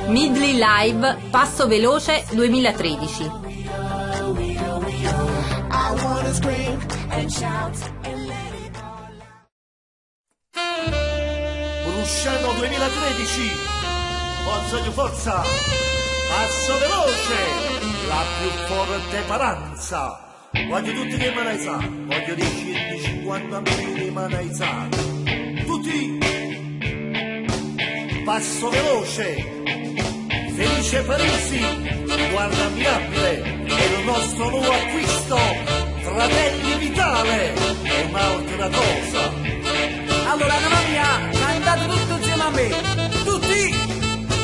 Midley Live Passo Veloce 2013. Brusciano 2013, forza di forza, passo veloce, la più forte paranza. Voglio tutti che me ne sa, voglio 10-50 milioni me ne sa. Tutti, passo veloce, felice Parisi, guarda ammirabile, è il nostro nuovo acquisto, Fratelli Vitale, è un'altra cosa. Allora mamma mia, cantate tutto insieme a me, tutti,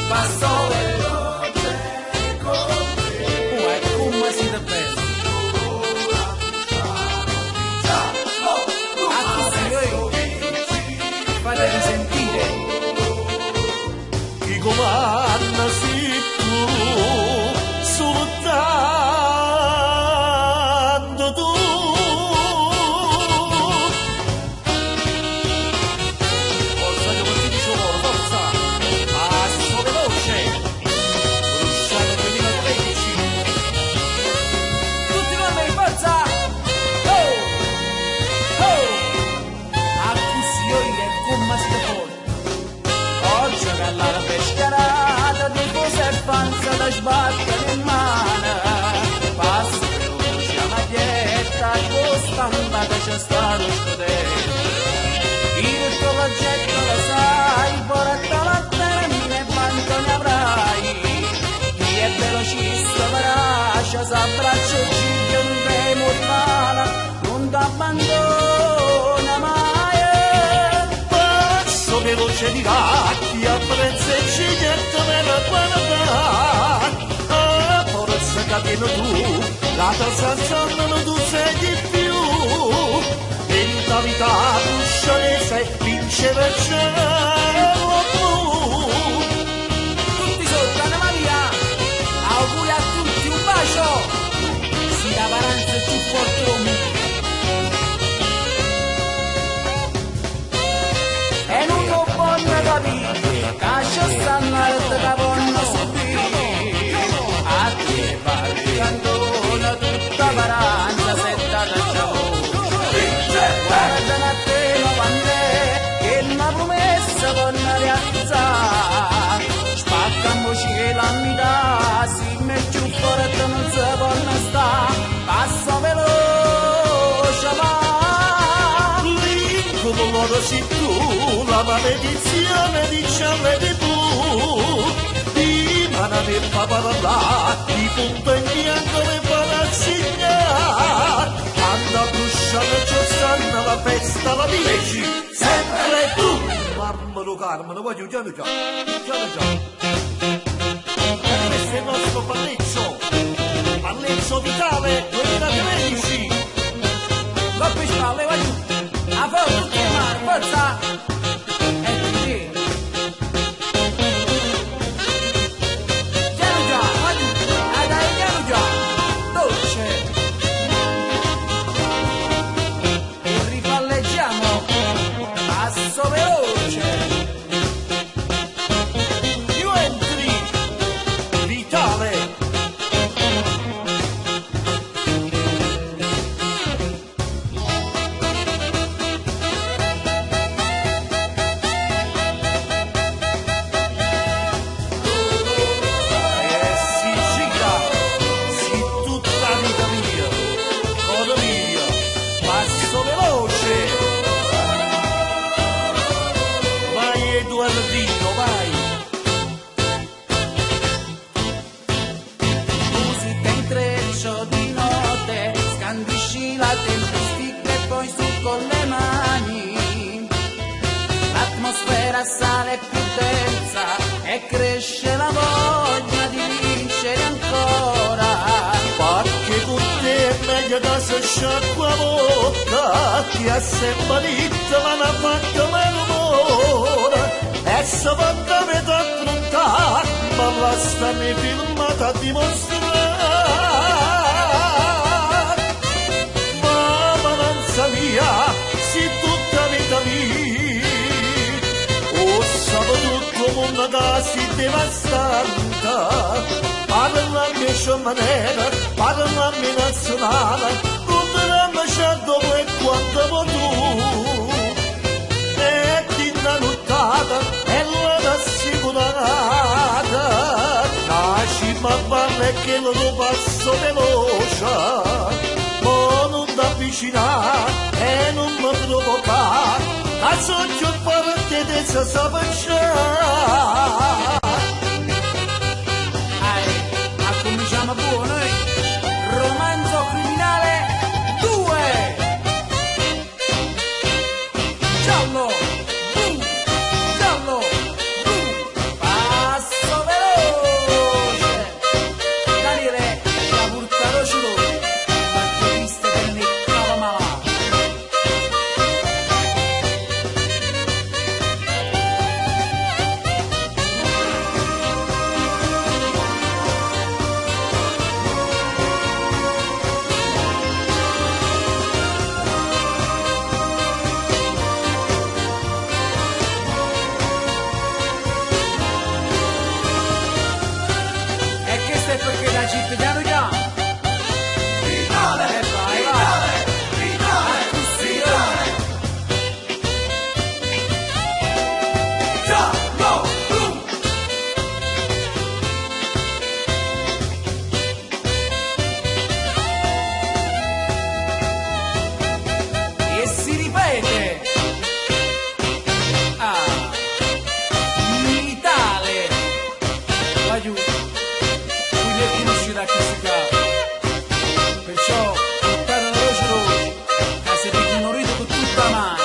passo veloce con te. Oh, è come siete belli. Fate risentire. Chi comanda si tu, soltanto tu. Forza che così dice loro, forza, passo veloce, Brusciano 2013. Tutti con me, forza! Oh! Oh! A così io è come si può. Oggi che la pescarata di cose e panza da sbattere in mano. Passo veloce a maglietta, costando che c'è stato scudetto. Il tuo progetto lo sai, porta la termine e quanto ne avrai. Chi è velocista verace, s'abbraccia il ciglio non temo di mala, non t'abbandona mai. Passo veloce di gatti, apprezza il ciglietto nella guarda. Ah, forza catena tu, la tassa sanno tu sei di più. Mentalità bruscianese, vincere il cielo blu. Tutti sotto Anna Maria, auguri a tutti, un bacio. Si da paranza più forte un e non lo voglio capire, cascia stanno al capone subire. A te parli cantona tutta paranza, settata già. Guarda a te novante, che una promessa con la realtà. Spaccamoci la metà, si mette più forte non si può sta. Passa veloce va. L'incubo loro si tu, la maledizione di ciale di blu. Di manare il paparallà, di punto in bianco le palazzignà. Anda a brusciare ciò stanno la festa, la dici, sempre tu. Marmaro Carmine, voglio già. E questo è il nostro Palazzo Vitale 2013. Coppi spalle, vai giù. A forza tutti in mano, forza. E così. Piano già, vai giù. Dai, piano già. Dolce. E ripalleggiamo. Passo veloce. Più entri, Vitale. Si gira, si tutta vita mia, cosa mia, passo veloce. Vai Edoardino, vai. Musica intreccio di note, scandisci la tempistica e poi su con le mani. L'atmosfera sale più densa e cresce la voglia di vincere ancora. Perché con te è meglio da se sciacqua la bocca, che è sempre ditta ma non ha fatto meno ora. E se fatta metà affrontare, ma la stanno filmata a dimostrare. Mamma non sa una casa devastante, parlami in sua maniera, parlami in nazionale, conteremo già dove e quanto vuoi tu. E ti da lottata, e la assicurata, nasci ma parla che lo passo veloce, ma non ti avvicinare e non mi provocare, a sogno forte di se sapere. Cominciamo buono, Romanzo criminale 2. Giallo, giallo, passo veloce. Daniele, la porta cielo, batterista per ne cava malà. Perché la città piano piano finale, vai, vai, finale, finale. Giallo, blu. E si ripete. Militare. Vai giù. Da fisica, perciò portare la voce rossa, che se vi morite con tutta la mano.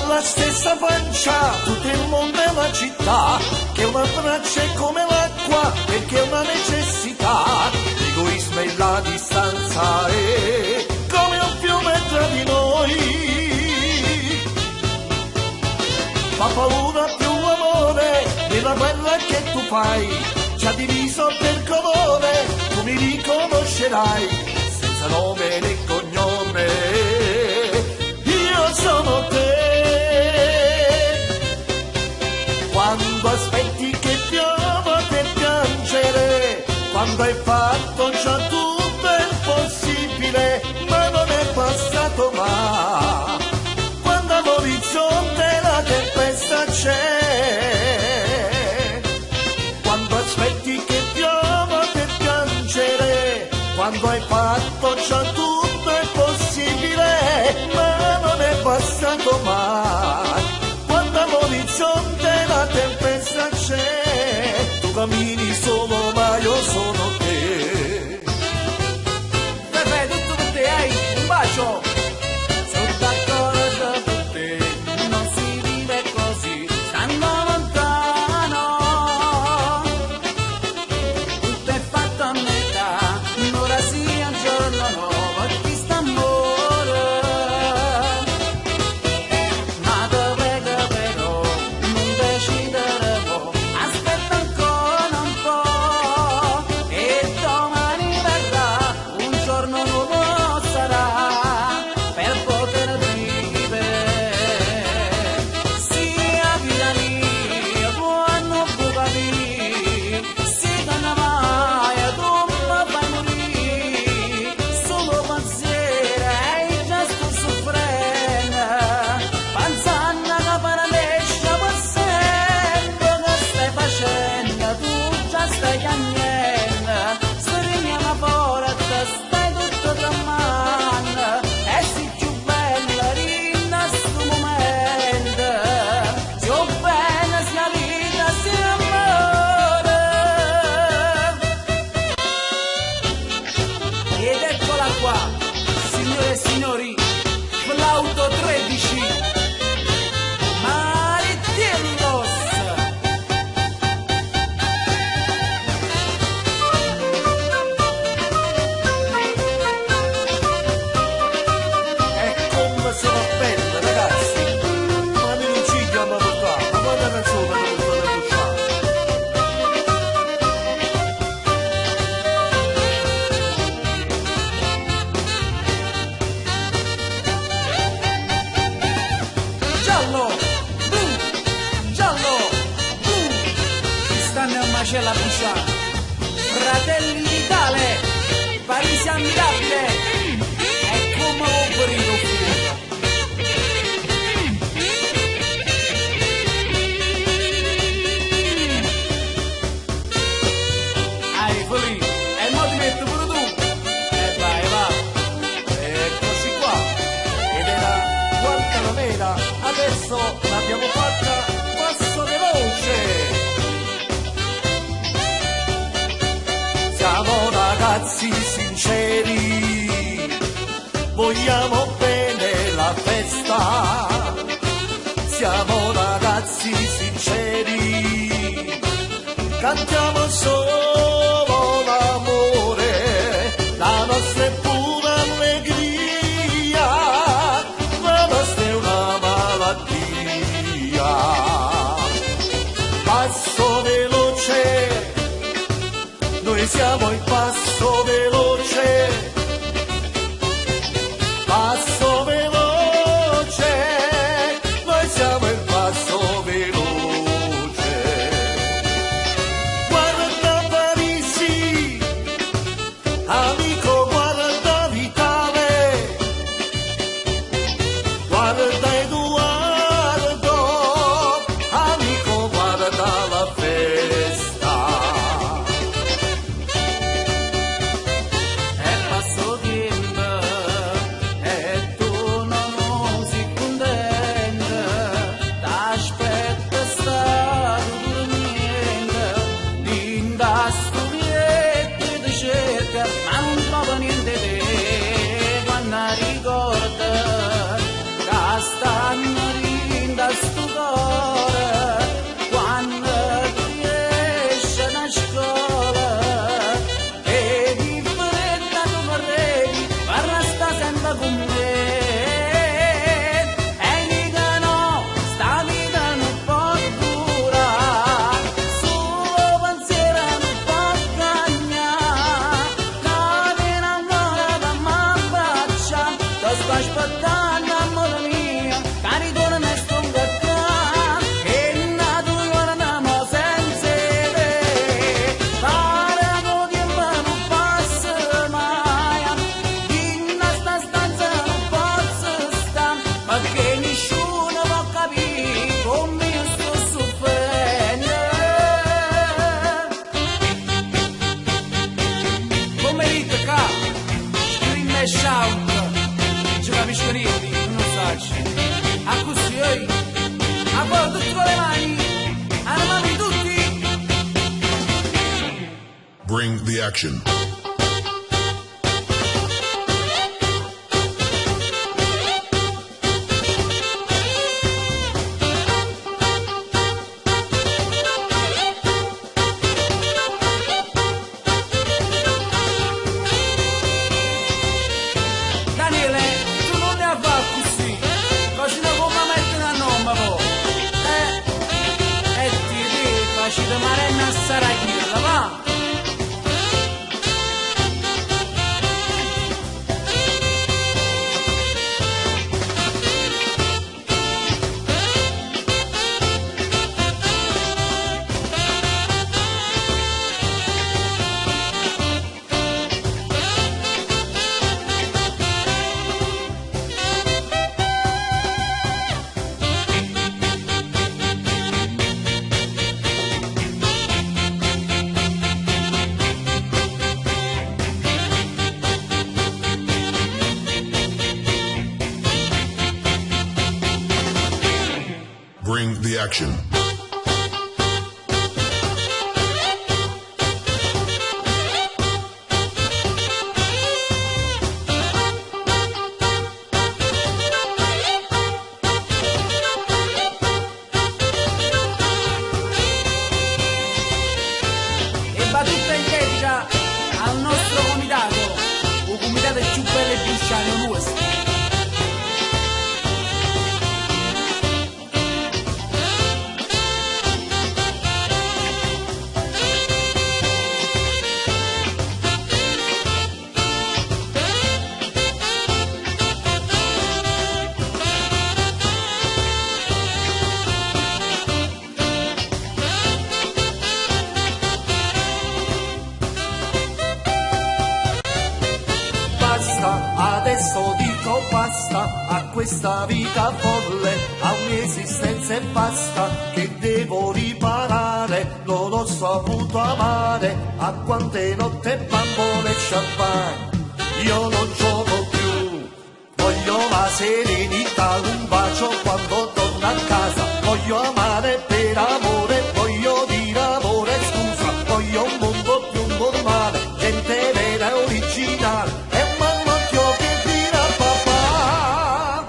La stessa pancia, tutto il mondo è la città, che una braccia è come l'acqua, perché è una necessità. L'egoismo e la distanza è come un fiume tra di noi. Fa paura più l'amore della guerra che tu fai, ci ha diviso per colore, tu mi riconoscerai, senza nome né cognome, io sono te. Quando aspetti che piova per piangere, quando hai fatto già tutto il possibile, ma non è passato mai. Quando all'orizzonte la tempesta c'è, quando aspetti che piova per piangere, quando hai fatto già tutto il possibile, ma non è passato mai. Quando all'orizzonte la tempesta c'è, tu cammini solo ma io sono te. Pepe, tutto per te, un bacio. Sono d'accordo con te, non si vive così, stando lontano. Tutto è fatto a metà, ora sia un giorno nuovo, chi sta amore. navicella bruciata, fratelli d'Italia, Parisi ammirabile, è come un perito fuoco. Ai, Folì, e mo ti metto pure tu. Vai, va. Eccoci qua. Ed era Guantanamera, adesso l'abbiamo fatta passo veloce. Siamo ragazzi sinceri, vogliamo bene la festa. Siamo ragazzi sinceri, cantiamo solo l'amore, la nostra è pura allegria, la nostra è una malattia. Passo veloce, noi siamo il passo veloce, passo veloce, noi siamo il passo veloce. Guarda Parisi, amico, guarda Vitale, guarda Edoardo, amico, guarda la festa. È passo tempo e tu non sei contenta, t'aspetta stato dormendo, linda studietta ti cerca, ma non trova niente te, quando ricorda che stanno linda sto cuore, quando tu esci da scuola, e di fretta tu vorrei, parla sta sempre con me. E dica no, sta vita non può durare, solo pensiero non può cagnare, che ancora da m'abbraccia, ti sto aspettando amore mio, che ritorno e sto ingattando, che nato guardiamo senza te, pare che il tempo non passa mai, in questa stanza non posso stare, perché nessuno può capire come io sto soffrendo. Come dite qua, scream e shout, ci capisco niente, non so. A così, a voi tutti con le mani, alle mani tutti. Bring the action. Daniele, tu non ne hai fatto così, così non puoi mettere a nome poi. E ti dico, ci da marena a Saragirla, va? Bring the action. E va tutta in dedica al nostro comitato, il comitato più bello e più sciano nostro. Adesso dico basta a questa vita folle, a un'esistenza e basta che devo riparare. Non ho saputo amare a quante notte bambole e champagne. Io non gioco più, voglio la serenità, un bacio quando torno a casa. Voglio amare per amore, voglio dire amore scusa. Voglio un mondo più normale, gente vera e originale. E mamma che dirà papà.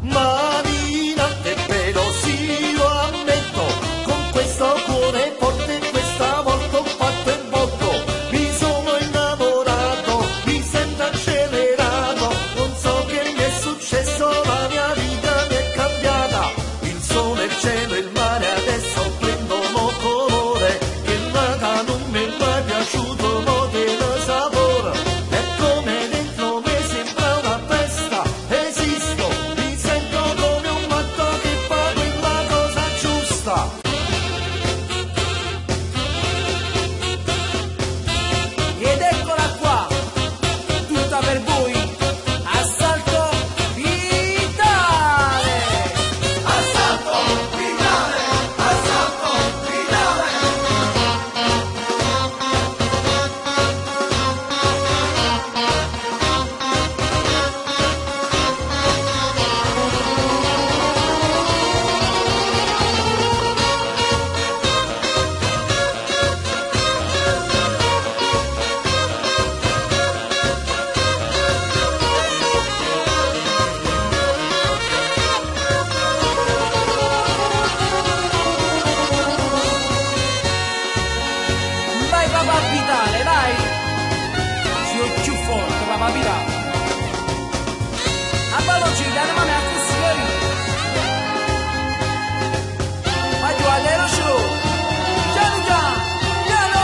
Marina, è vero, sì, lo ammetto. Con questo cuore forte questa volta ho fatto il botto. Mi sono innamorato, mi sento accelerato. Non so che mi è successo, la mia vita mi è cambiata. Il sole, il cielo e il mare adesso prendono colore. Che nada non mi è mai piaciuto, mo te lo sapore. È come dentro me sembra una festa. Esisto, mi sento come un matto che fa quella cosa giusta. Ed eccola qua, tutta per voi, assalto vitale! Assalto vitale! Assalto vitale! Vai papà vitale, vai! Si ho più forte papà vitale! A velocità, non mi ha così io! Ma giù all'ero show! Piano piano! Piano!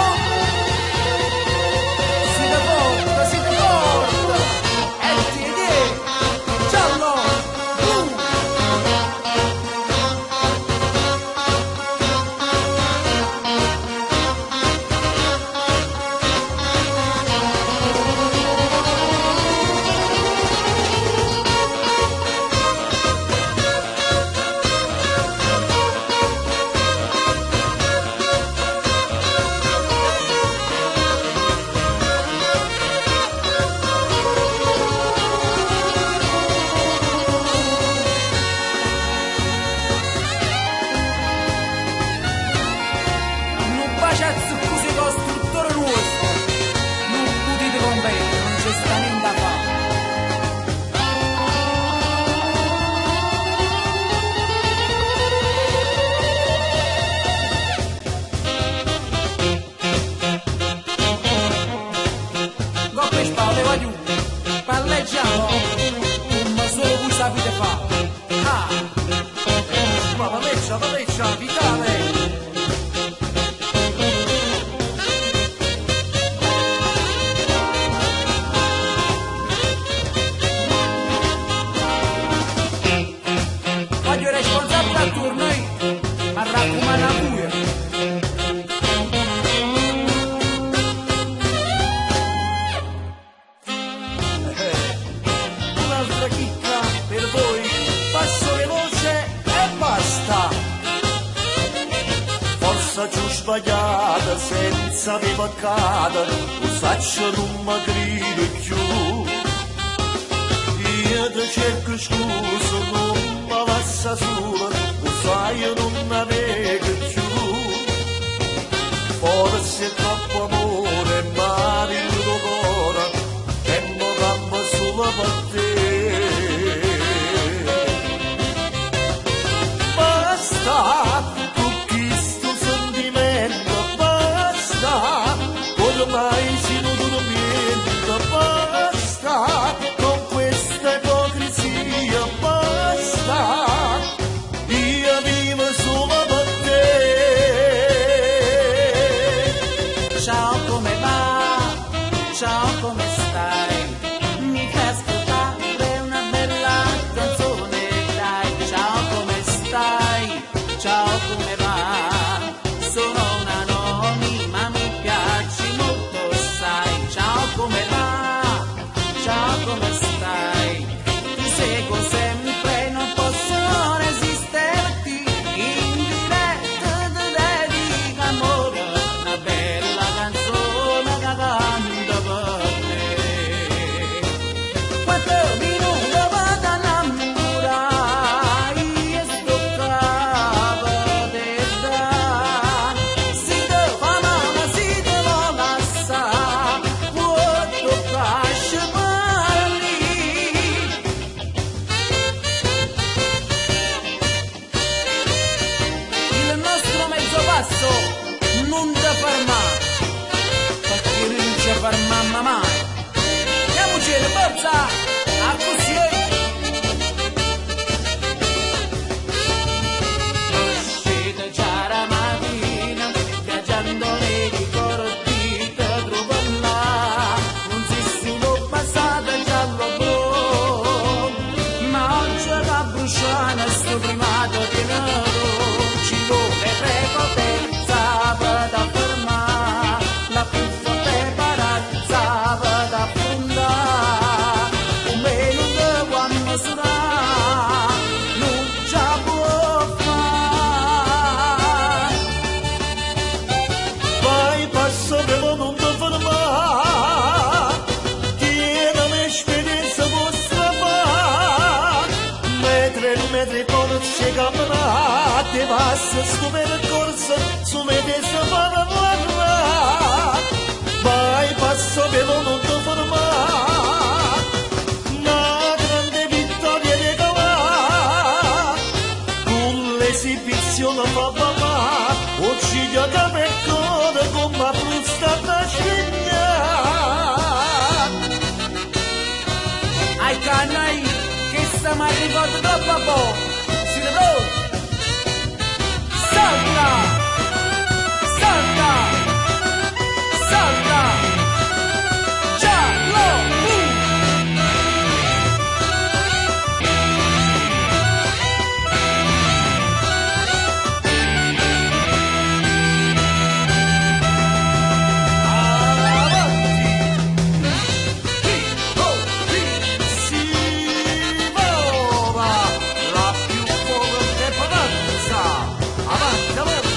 Siete forte, siete forte! E ti giallo! Blu! Non facciazzo così costruttore nostro! Non potete competere, non c'è sta niente da fare! Coppe e spalle, va giù! Palleggiamo! Come solo voi sapete fare! Ah! Ma paleggia, vitale! Voglio responsabile a turno io, ma raccomando a voi. Un'altra chicca per voi, passo veloce e basta. Forza giù sbagliata, senza di peccato, usaccio non mi grido più. Io ti cerco scusa, non mi lascia sola, lo sai io non mi vedo più. Forse è troppo amore, ma il tuo cuore, che mi campa solo per te. Basta, con questo sentimento, basta, ormai si non dormiendo, basta, con questa ipocrisia, basta, io vivo solo per te. Ciao, come va? Ciao, come stai? Mi fai ascoltare come stai? Ti seguo sempre, non posso resisterti. In diretta ti dedico amore, una bella canzone che canta per me. Quanto minuto vado a innamorare, io sto capa di da. Si te fa male, si te vuole assai, può toccarci parli. Il nostro mezzo passo non ti fermare, perché non ci fermiamo mai. Andiamoci in forza, a così. Uscite già la mattina, viaggiando nei ricordi, te trovo là. Non si sono passate giallo blu, ma oggi la bruciana sto primato di nero. Ci vuole prepotenza per affermare la più forte paranza per affrontare un meno che quando sarà non ci può fare. Vai passo veloce non ti fermare, tieni l'esperienza vostra fa. Metri porci camminate, passa sto percorso, su medesima parlare. Vai passo veloce non ti fermare, una grande vittoria di cavare. Con l'esibizione fa papà, uccide da percorre come la frusta da scimmia. Ai canai che stiamo arrivando troppo a po', si pronti? Salta! Salta! Salta! Giallo! Si vola la più forte paranza, avanti, avanti.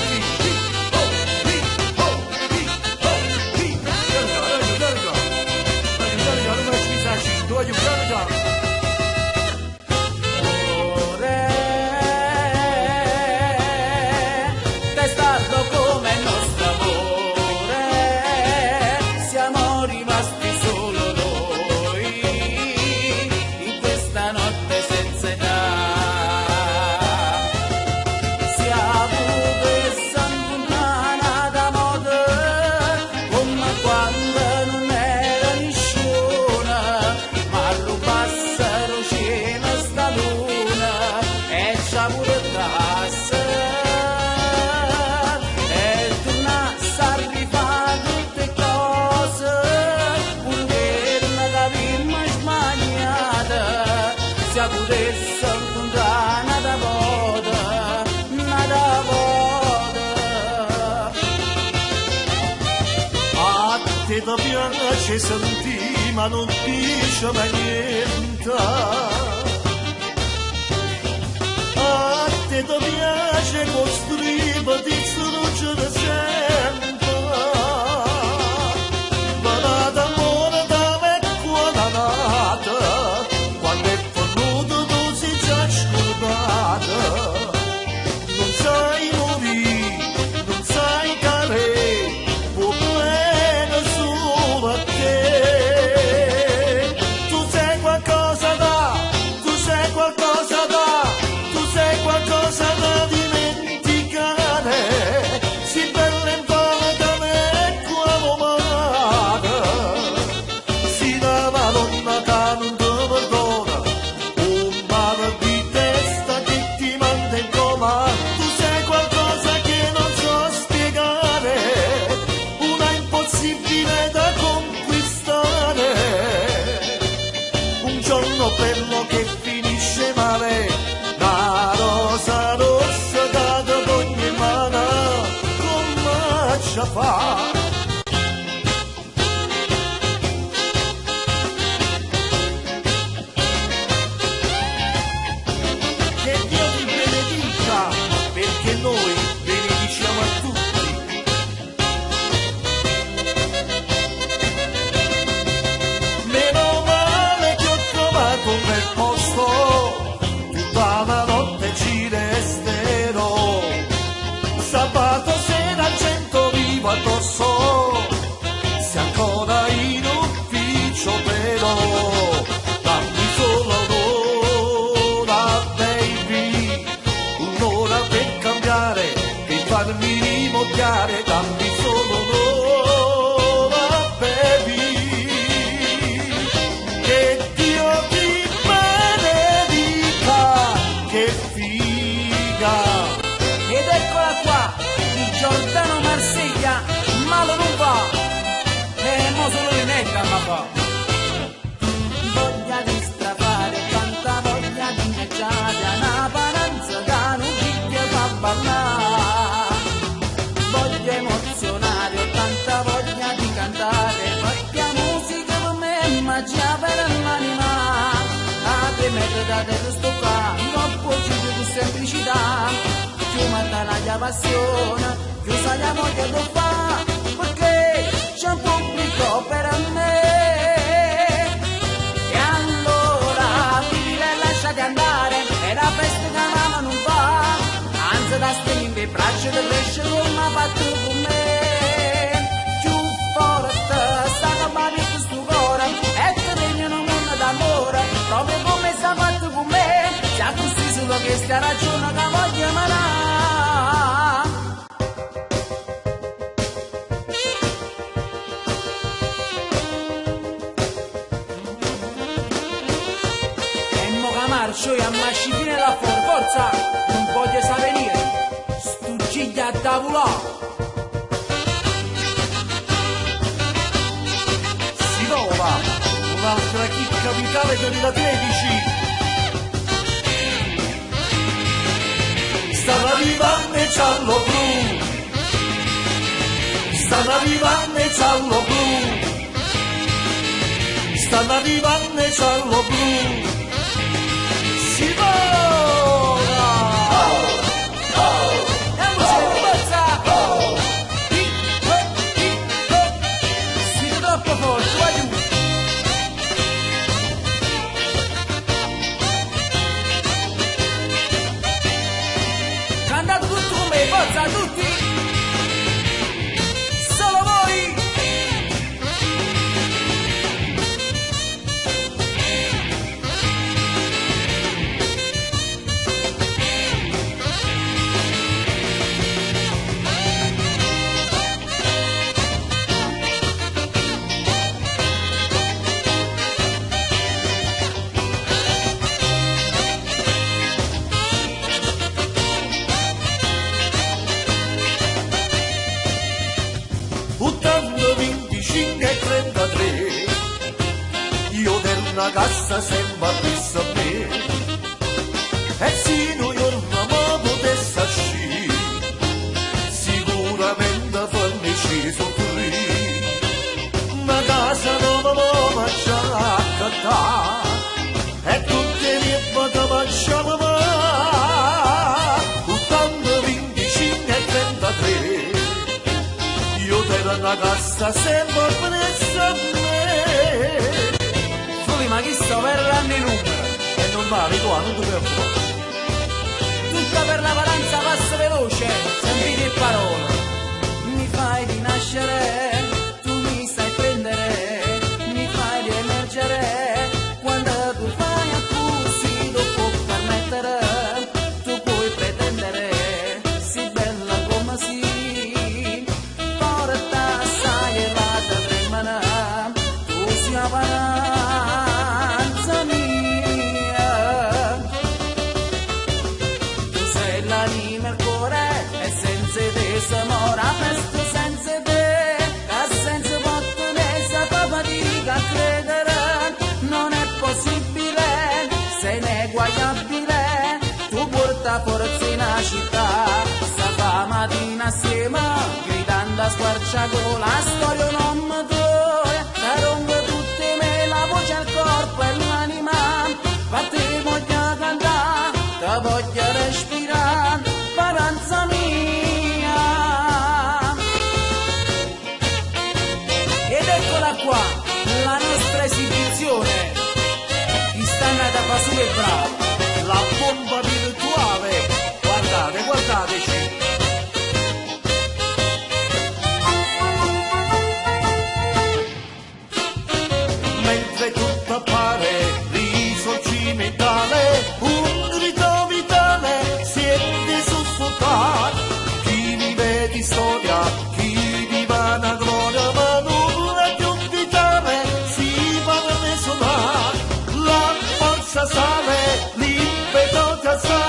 T'è stato come il nostro amore, siamo rimasti solo noi, in questa notte senza età. Siamo per Sant'Anna da moda, come quando non era nessuno, ma lo passero cielo sta luna e ci ha portato e tornasse a rifare tutte cose, pur per una capimma sbagliata, si potesse incontrare nada voda, nada voda. A te da piace sentì, ma non dice mai niente. A te da piace costruire, ti struggere sempre. Ma d'amore da vecchia nata, quando è venuto tu sei già scordata. Non sai morire, non sai care, può bene solo a te. Tu sei qualcosa da, tu sei qualcosa da, tu sei qualcosa da dimenticare. Si bella in da me qua amata, si da Madonna che non ti perdona, un male di testa che ti manda in coma. Tu sei qualcosa che non so spiegare, una impossibile da conquistare. Un giorno bello che finisce male, la rosa rossa data ad ogni mano, come ci fa? da te sto qua, non può giungere con semplicità, più mantenere la passione, più saliamo che lo fa, perché c'è un pubblico per me. E allora vivile e lasciati andare, è la festa che mamma non fa, anzi da stringere i braccia del pesce non mi ha fatto con me. Più forte sta bene questo cuore, e ti regnano un mondo d'amore, proprio come sta fatto con me, già così solo che sta ragione che voglio manare. Marcio e ammasci fine la forza, non voglio sapere, stuciglia a tavola. Si trova un'altra chicca vitale 2013. Stanno arrivando i giallo blu, stanno arrivando i giallo blu, stanno arrivando i giallo blu. Si vola! E musica forza! Siete troppo forti, vai giù! Cantate tutti con me, forza, tutti! Solo voi! Buttando 25 e 33, io per una cassa sembra appresso a me, e se non giorno mi potesse uscire, sicuramente farmi ci soffrire, una casa non mi può mangiare a cantare, e tutte le botte mangiamo mai, buttando 25 e 33, io per una cassa sempre presa a me. Soli, ma chi sto verranno i numeri? È normale, tu non ti preoccupare. Tutta per la valanza passa veloce, sentite parole. Mi fai rinascere, tu mi sai prendere, mi fai riemergere, quando tu fai accusi, tu puoi permettere, tu puoi pretendere, si bella come si, porta sai e vada tremana, tu sia valanza mia. Tu sei l'anima e il cuore, e senza te si mora, presto senza te, che senza voto ne sapeva di che credere, non è possibile, sei ineguagliabile, tu porta forza in una città, sta fama assieme, gridando a squarciagola, la storia non mi dura, che rompe tutte me, la voce, il corpo e l'anima, fatti voglio cantare, te voglio respirare, valanza mia. Ed eccola qua, la nostra esibizione, chi sta andando a fare super bravo. La bomba virtuale, guardate, guardateci. Mentre tutto appare risorgimentale, un grido vitale siete soffocati. Chi vive di storia, chi vive una gloria, ma nulla più vitale si va a resonare. La forza sale, l'impeto ti assale.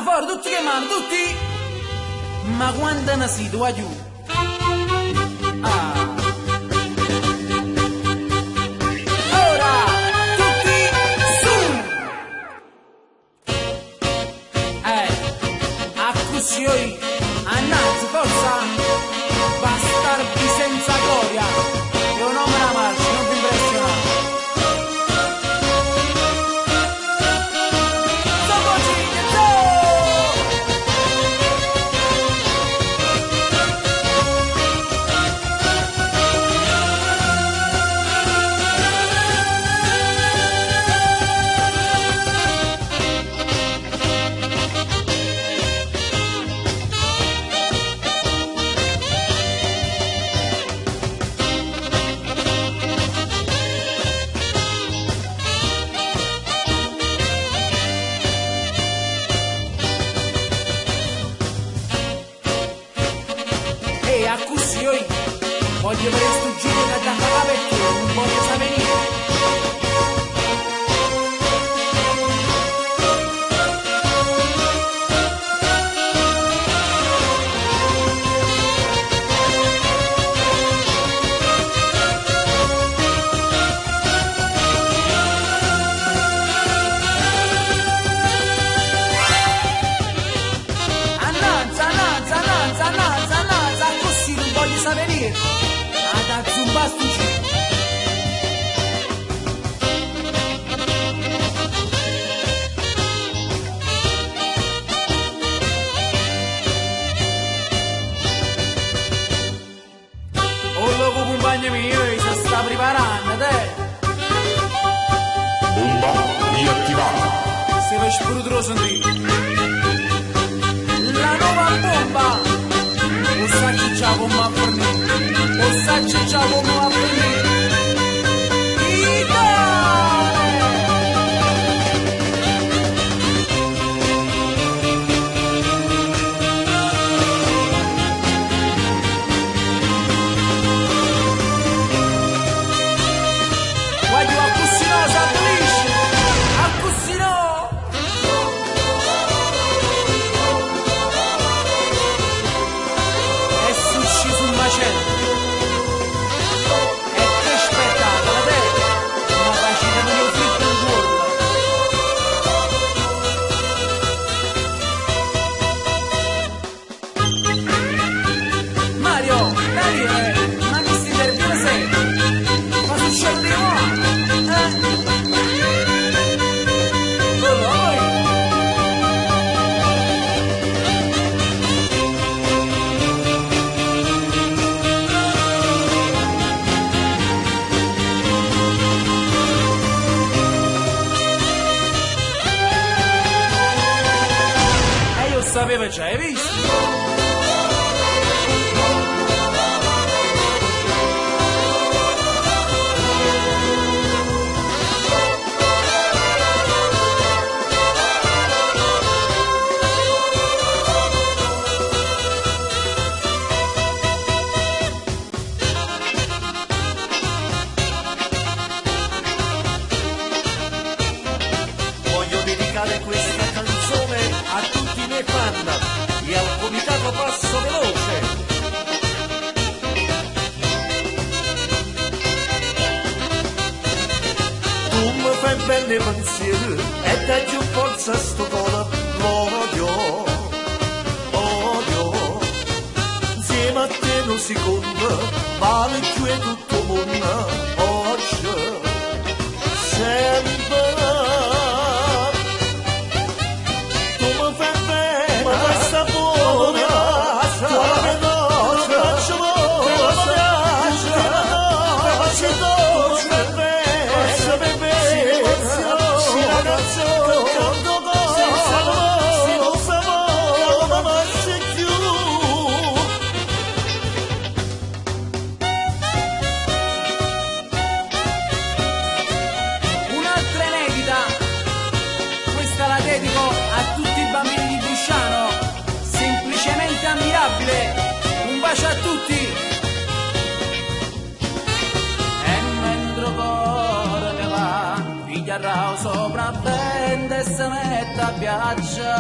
fuori, tutti che mano, tutti! Ma quando ne siete, va giù? Ora, tutti su! A così io, annanzi, forza! Bastardi senza gloria! Io non me la marcio, non vi impressionate! A così io voglio vedere sto giro da cagare perché non voglio sapere niente. Venire ad Zumbastucci. Oh loco compagno mio, si sta preparando, te. Bomba riattivata. Se vai sprudro sentire. La nuova bomba. O sacci c'ha come a fornire, o sacci c'ha come a fornire. Voglio a così no, si abolisce, a così no. E che spettacolo, te! Una facita di mio fritto in cuore. Mario, Daniele, ma che si interviene sempre? Ma succede ora? Sapeva già, hai visto? Voglio dedicare questa canzone a tutti i miei fan e al comitato Passo Veloce. Tu mi fai bene pensieri e dai più forza a sto cuore, l'odio, odio. Insieme a te non si conta, vale più e tutto il mondo, oggi, sempre. Un bacio a tutti e mentre cuore che va piglia sopra bende e se mette la piaggia,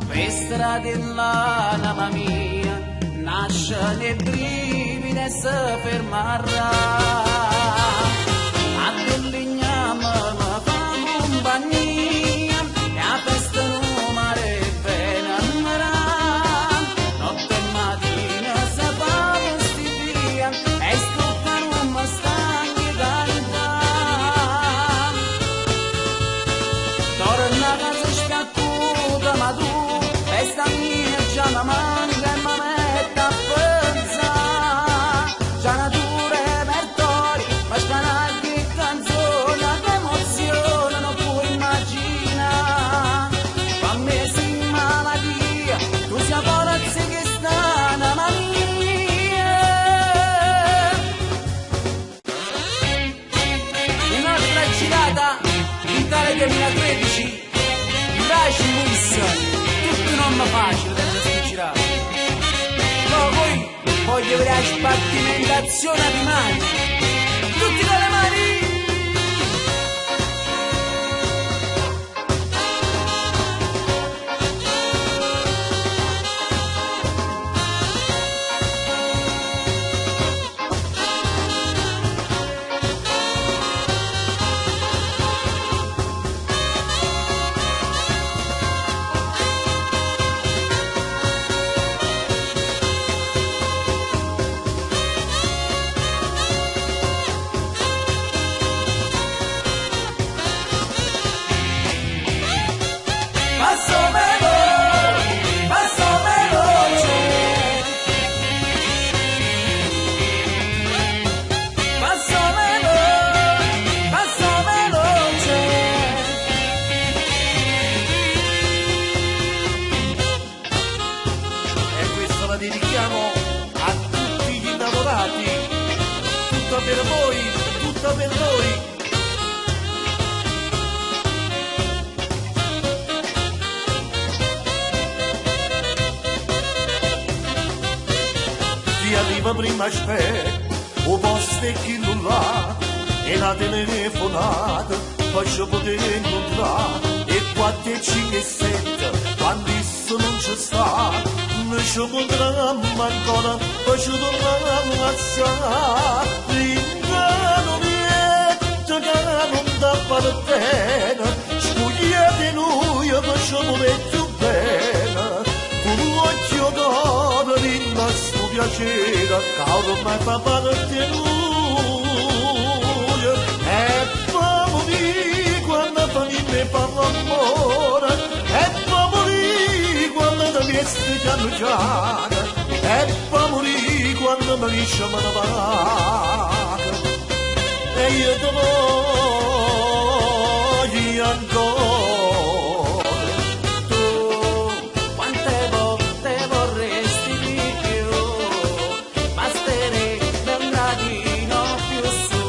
per strade là, mamma mia, nasce nei brividi e si fermarà. A Dollignam mi fa compagnia e a festa non mare bene andrà. Notte e mattina si fa via e stoppa non mi stanchi cantare. Torna a casa scacuta ma tu festa mia già mi manca e mi mette a pensare. Già natura e repertori ma spanagli canzoni d'emozione non puoi immaginare. Fammi si malattia tu sia forza che sta mamma mia. Un'altra girata Italia 2013 i baci Mussa, tutto non mi facile da girare. No, poi voglio vedere la spartimentazione di mani, tutti con le mani. Dedichiamo a tutti gli innamorati, tutta per voi, tutta per noi. Chi arriva prima aspetta, o posto è chi non l'ha, e la telefonata, faccio poter incontrare, e 4 e 5 e 7, quando isso non ci sta. Non ci potremmo ancora, poi ci torniamo a stare. L'inganno vietto che non dà partena, scogliete noi e facciamo più bene. Con l'occhio d'oro rinda sto piacere, che ormai fa parte lui. E fammi quando famiglia fa l'amore, e fammi quando mi vesti piano piano, e fa morire quando mi liscia me ne va. E io ti voglio ancora. Tu quante volte vorresti di più, basterebbe un gradino più su,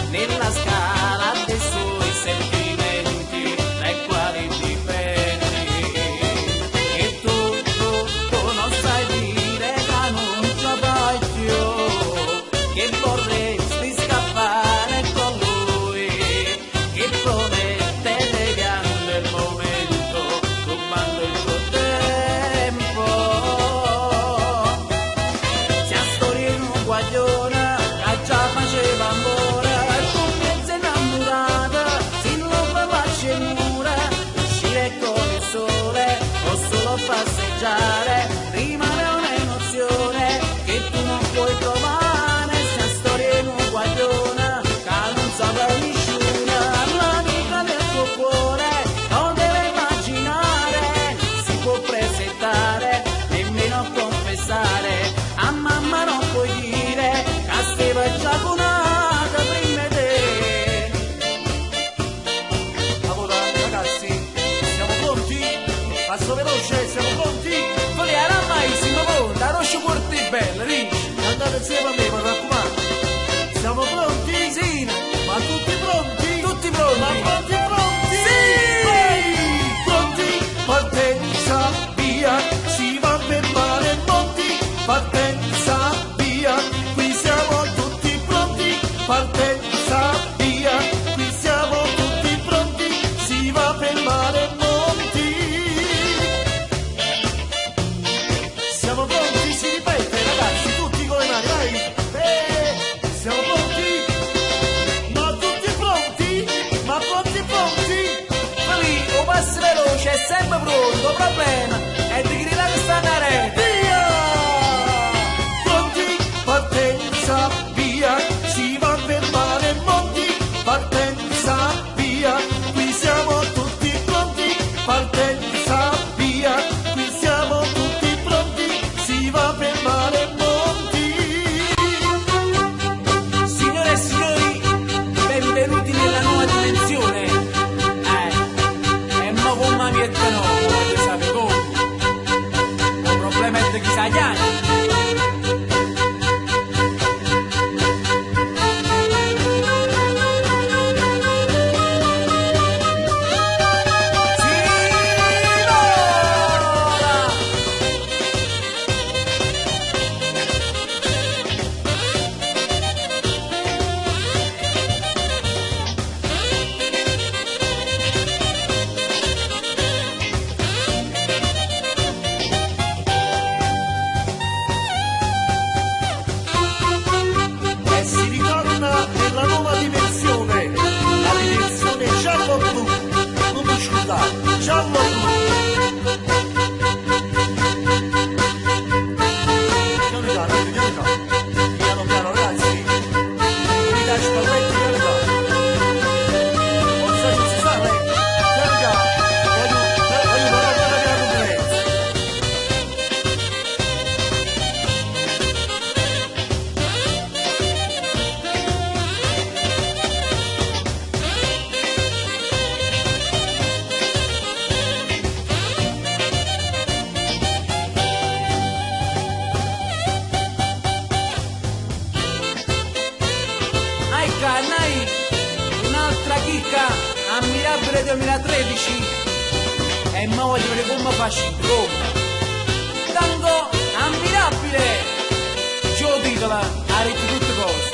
nella scala dei suoi sentimenti dai quali dipendi. E tu non sai dire che non ci vai più, che vorresti scappare con lui, che promette legando il momento, rubando il tuo tempo. Se a storia in un guaglione che già faceva amore, con mezza innamorata, si non fa pace mura, uscire con il sole o solo passeggiare, rimane un'emozione che tu non puoi trovare. Se a storia in un guaglione che non saprà nessuna, l'amica del tuo cuore non deve immaginare, si può presentare, nemmeno confessare, a mamma non puoi dire che stava già con un'altra prima di te. Allora ragazzi, siamo pronti? Passo veloce, siamo pronti? Vogliamo mai siamo pronti, la roscia porti bella, dici? Andate insieme a me, mi raccomando. Siamo pronti? Sì, Ma tutti pronti? tutti pronti? Ma pronti, pronti? Sì! Pronti? Partenza, via, si va per mare e monti. Partenza, via, qui siamo tutti pronti. Partenza, via, qui siamo tutti pronti. Si va per c'è sempre pronto, il problema è di gridare che sta in rete. Via! Pronti, partenza, via, si va a fermare, monti, partenza, via, qui siamo tutti pronti, partenza, via, qui siamo tutti pronti, si va a fermare, monti. Signore e signori, benvenuti nella nuova dimensione. E mo con maglietta no, volete sapere come? Il problema è di chi sa gli anni. E si ritorna nella nuova dimensione, la dimensione giallo-blu, non mi scusate, giallo-blu. Piano piano ragazzi, mi dai spalletti piano piano. Forse non si sa, piano piano, voglio parlare della mia conferenza. Ai cannai, un'altra chicca ammirabile 2013 e mo voglio vedere come faccio Roma. Tango ammirabile, ce lo titola, ha detto tutte cose.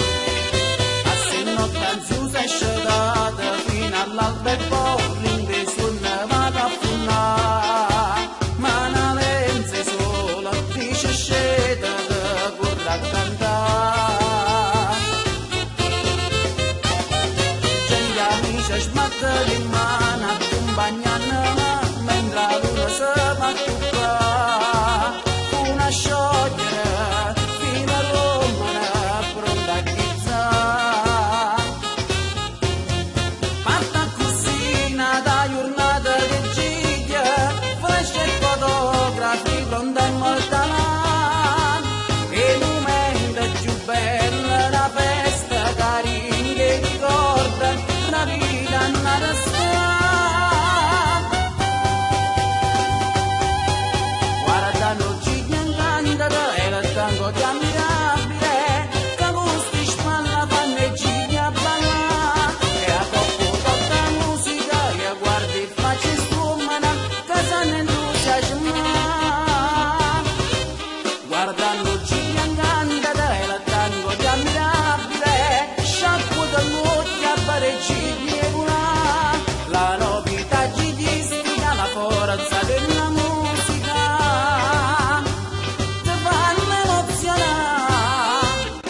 A se notte ansiosa è sciatata fino all'alba e poi rinde suonava a funnare. Ma una lenza sola dice sceta che vorrà cantare. C'è amici smatta di mano accompagnano mentre la luna si va a toccare. Una sciogliere fino a Roma pronta a chizzare. Fatta così da giornata di giglia, flash e fotografi pronta a immortalare. E il momento più bello la festa carina che ricorda la vita nata sta. Guardano giglia incantata e la tango di ammirabile, che gusti spalla fanno e giglia balla. E a coppo tutta musica e guardi faccia sfumana, che sanno entusiasma. Guardando giglia incantata e la tango di ammirabile, sciacquo dall'occhio a parecchie e una. La novità gigistica, la forza della musica, ti fanno emozionare.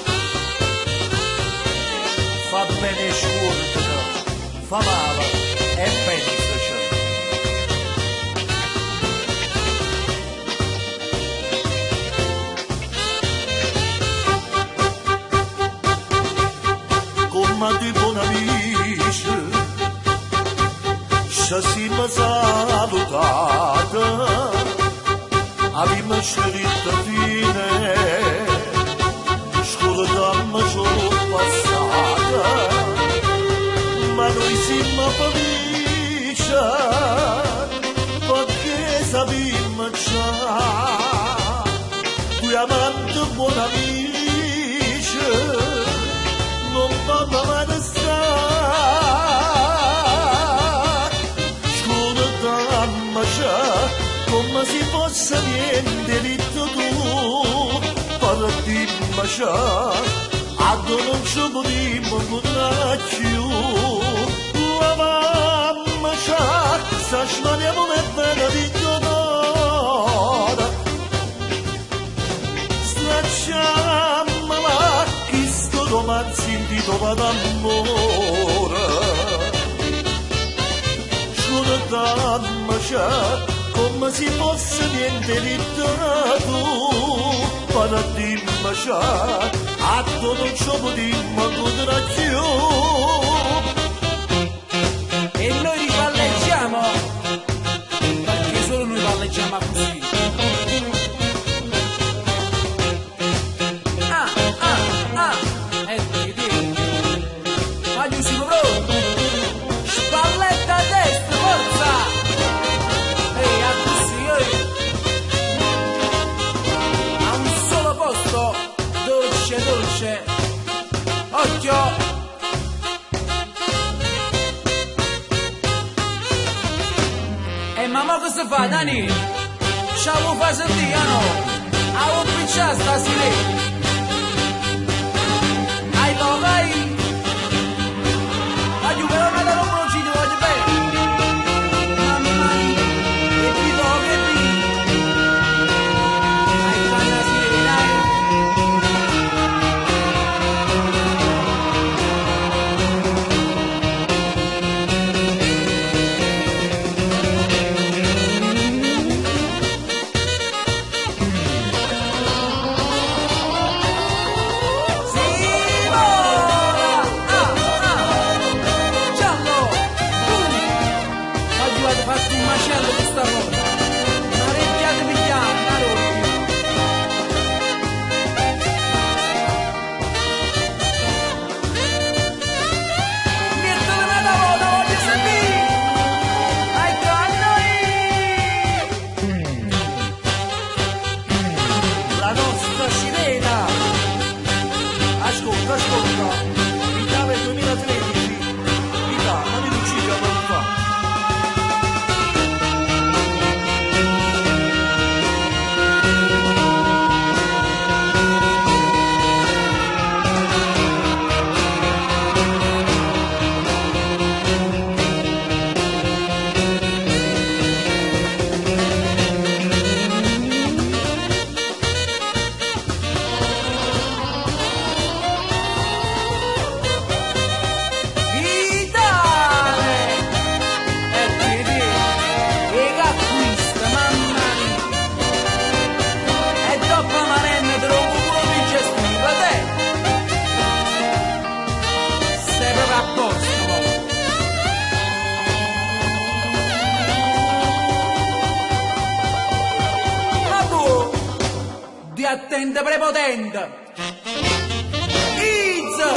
Fa bene scuola, fa male e pensaci. Come di buon amici, ci siamo salutati, abbiamo scritto fine, scordammo ciò passato, ma noi siamo felici perché sappiamo già, due amanti buoni amici non vanno mai da stare. Scordammo già come si fosse niente detto tu, partimmo già, a non ci potremmo incontrare più. La mamma già, sta smaniamo e bene di giocare, stracciamola, questo romanzo intitolato d'amore. Scordammo mamma c'ha, come si fosse niente ritornato. Paradigma c'ha, atto non ci potremmo contrazione. E noi ripalleggiamo, perché solo noi palleggiamo così. Siamo pronti, spalletta a destra, forza! Ehi, a così, a un solo posto, dolce, dolce, occhio! E mamma cosa fa, Dani? Ce lo fa sentire, no? A un picciare stasera! Hai lo vai! Voglio però non lo conosci, ti voglio bene. Mamma mia, che vivo, che vivo. Hai fatto la sirena, fatti un macello questa volta, ma reggiate pigliare, ma rotti. Mettono una volta, voglio sentire, ecco a noi. La nostra sirena, ascolta, Italia 2013, Italia, ma mi uccide a fa. Di attente prepotente! Izzo!